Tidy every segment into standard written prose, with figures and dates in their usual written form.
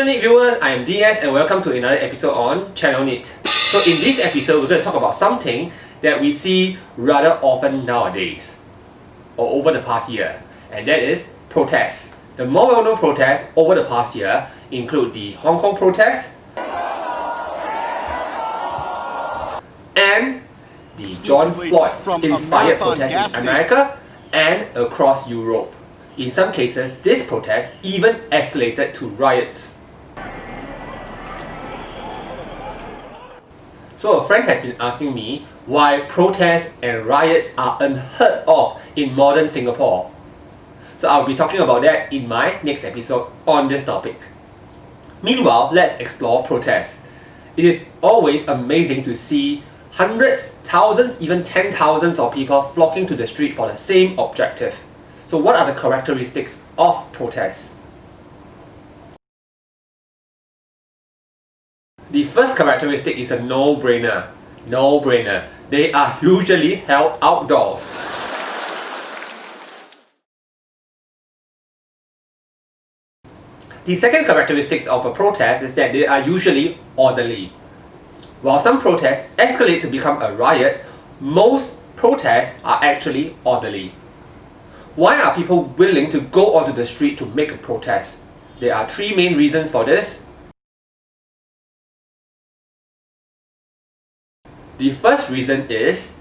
Channel NITT viewers, I am DS and welcome to another episode on Channel NITT. So in this episode, we're going to talk about something that we see rather often nowadays, or over the past year, and that is protests. The more well-known protests over the past year include the Hong Kong protests and the John Floyd-inspired protests in America and across Europe. In some cases, this protest even escalated to riots. So a friend has been asking me why protests and riots are unheard of in modern Singapore. So I'll be talking about that in my next episode on this topic. Meanwhile, let's explore protests. It is always amazing to see hundreds, thousands, even 10,000s of people flocking to the street for the same objective. So what are the characteristics of protests? The first characteristic is a no-brainer. No-brainer. They are usually held outdoors. The second characteristic of a protest is that they are usually orderly. While some protests escalate to become a riot, most protests are actually orderly. Why are people willing to go onto the street to make a protest? There are three main reasons for this. The first reason is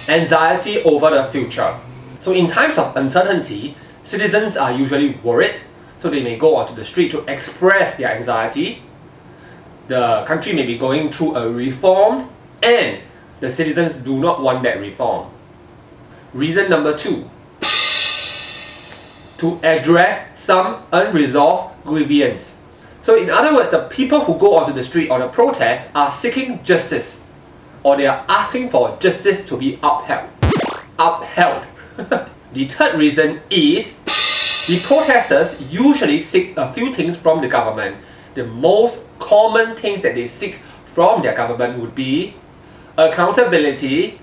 anxiety over the future. So in times of uncertainty, citizens are usually worried, so they may go onto the street to express their anxiety. The country may be going through a reform and the citizens do not want that reform. Reason number two, to address some unresolved grievance. So in other words, the people who go onto the street on a protest are seeking justice, or they are asking for justice to be upheld. The third reason is the protesters usually seek a few things from the government. The most common things that they seek from their government would be accountability,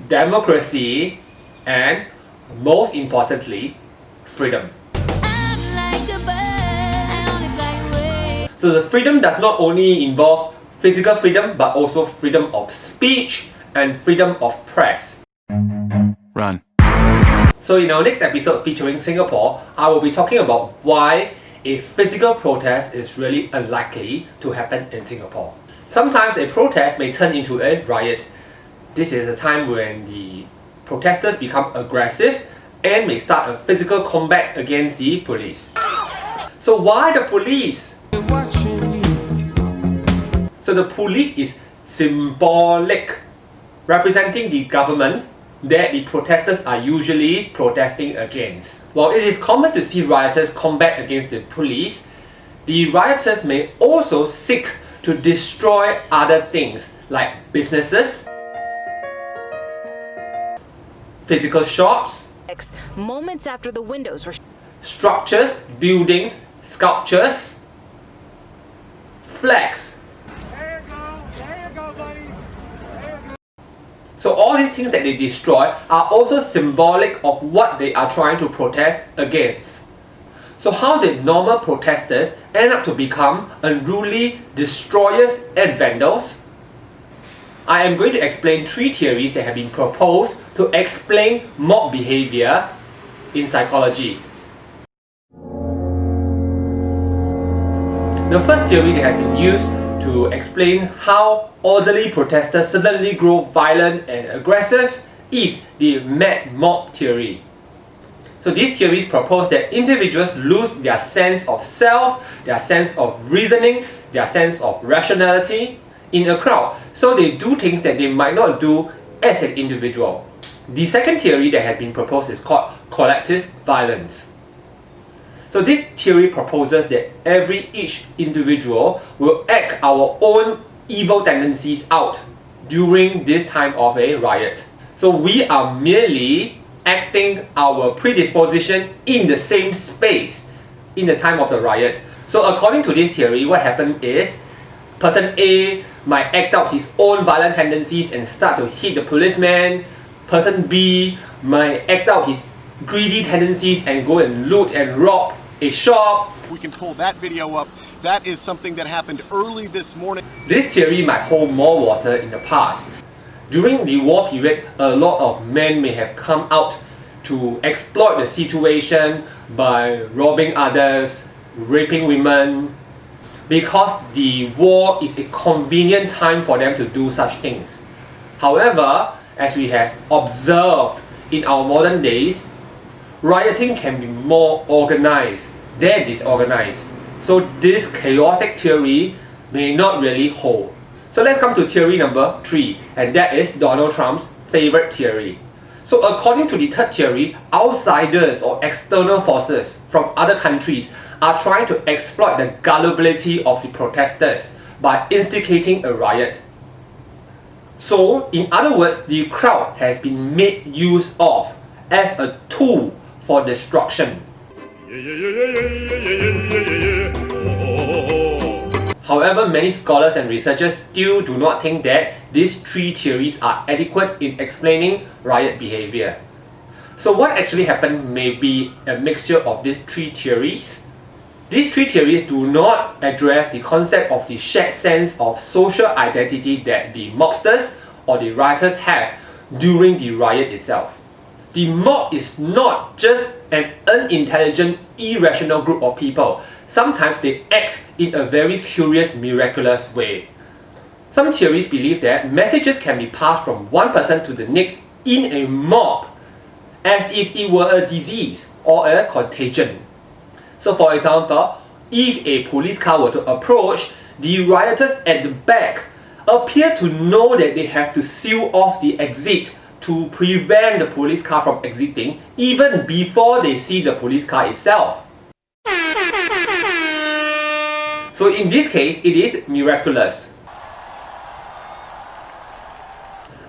democracy, and most importantly, freedom. So the freedom does not only involve physical freedom but also freedom of speech and freedom of press. Run. So in our next episode featuring Singapore, I will be talking about why a physical protest is really unlikely to happen in Singapore. Sometimes a protest may turn into a riot. This is a time when the protesters become aggressive and may start a physical combat against the police. So why the police? So the police is symbolic, representing the government that the protesters are usually protesting against. While it is common to see rioters combat against the police, the rioters may also seek to destroy other things like businesses, physical shops, moments after the windows were structures, buildings, sculptures, flags. There you go, buddy. There you go. So all these things that they destroy are also symbolic of what they are trying to protest against. So how did normal protesters end up to become unruly destroyers and vandals? I am going to explain three theories that have been proposed to explain mob behavior in psychology. The first theory that has been used to explain how orderly protesters suddenly grow violent and aggressive is the mad mob theory. So these theories propose that individuals lose their sense of self, their sense of reasoning, their sense of rationality in a crowd, so they do things that they might not do as an individual. The second theory that has been proposed is called collective violence. So this theory proposes that each individual will act our own evil tendencies out during this time of a riot. So we are merely acting our predisposition in the same space in the time of the riot. So according to this theory, what happened is person A might act out his own violent tendencies and start to hit the policeman. Person B might act out his greedy tendencies and go and loot and rob a shop. We can pull that video up. That is something that happened early this morning. This theory might hold more water in the past. During the war period, a lot of men may have come out to exploit the situation by robbing others, raping women, because the war is a convenient time for them to do such things. However, as we have observed in our modern days, rioting can be more organized than disorganized. So this chaotic theory may not really hold. So let's come to theory number 3, and that is Donald Trump's favorite theory. So according to the third theory, outsiders or external forces from other countries are trying to exploit the gullibility of the protesters by instigating a riot. So, in other words, the crowd has been made use of as a tool for destruction. However, many scholars and researchers still do not think that these 3 theories are adequate in explaining riot behavior. So what actually happened may be a mixture of these 3 theories. These 3 theories do not address the concept of the shared sense of social identity that the mobsters or the rioters have during the riot itself. The mob is not just an unintelligent, irrational group of people. Sometimes they act in a very curious, miraculous way. Some theories believe that messages can be passed from one person to the next in a mob, as if it were a disease or a contagion. So for example, if a police car were to approach, the rioters at the back appear to know that they have to seal off the exit to prevent the police car from exiting even before they see the police car itself. So in this case, it is miraculous.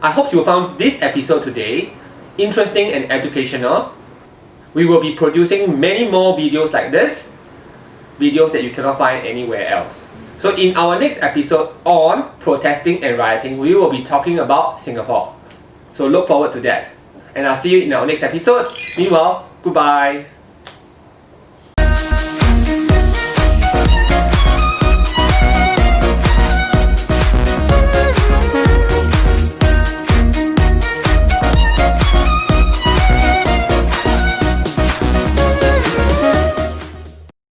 I hope you found this episode today interesting and educational. We will be producing many more videos like this, videos that you cannot find anywhere else. So in our next episode on protesting and rioting, we will be talking about Singapore. So look forward to that. And I'll see you in our next episode. Meanwhile, goodbye.